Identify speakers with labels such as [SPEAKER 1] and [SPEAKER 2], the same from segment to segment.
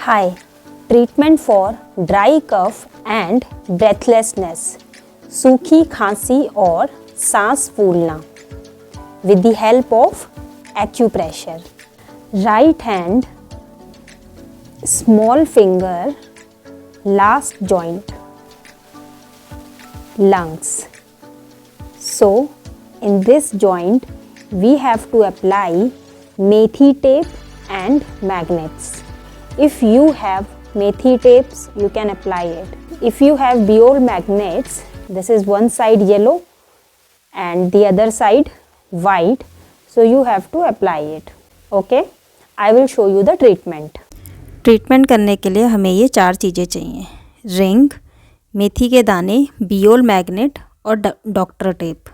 [SPEAKER 1] Hi, treatment for dry cough and breathlessness, सूखी खांसी और सांस फूलना with the help of acupressure. Right hand, small finger, last joint, lungs. So, in this joint, we have to apply methi tape and magnets. If you have methi tapes, you can apply it. If you have Biol magnets, this is one side yellow and the other side white, so you have to apply it. Okay, I will show you the treatment.
[SPEAKER 2] Treatment करने के लिए हमें ये 4 चीज़ें चाहिए: ring, मेथी के दाने, बियोल magnet और डॉक्टर टेप।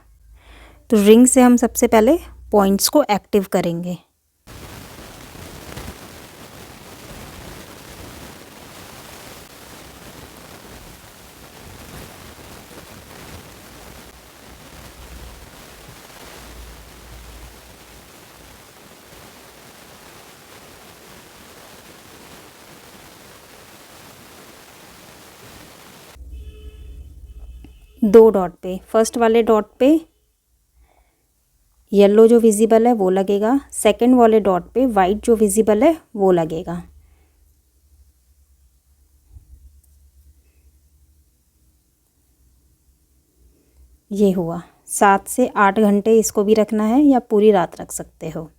[SPEAKER 2] तो रिंग से हम सबसे पहले पॉइंट्स को एक्टिव करेंगे। दो डॉट पे, फर्स्ट वाले डॉट पे येलो जो विजिबल है वो लगेगा, सेकंड वाले डॉट पे वाइट जो विजिबल है वो लगेगा। ये हुआ। 7 से 8 घंटे इसको भी रखना है या पूरी रात रख सकते हो।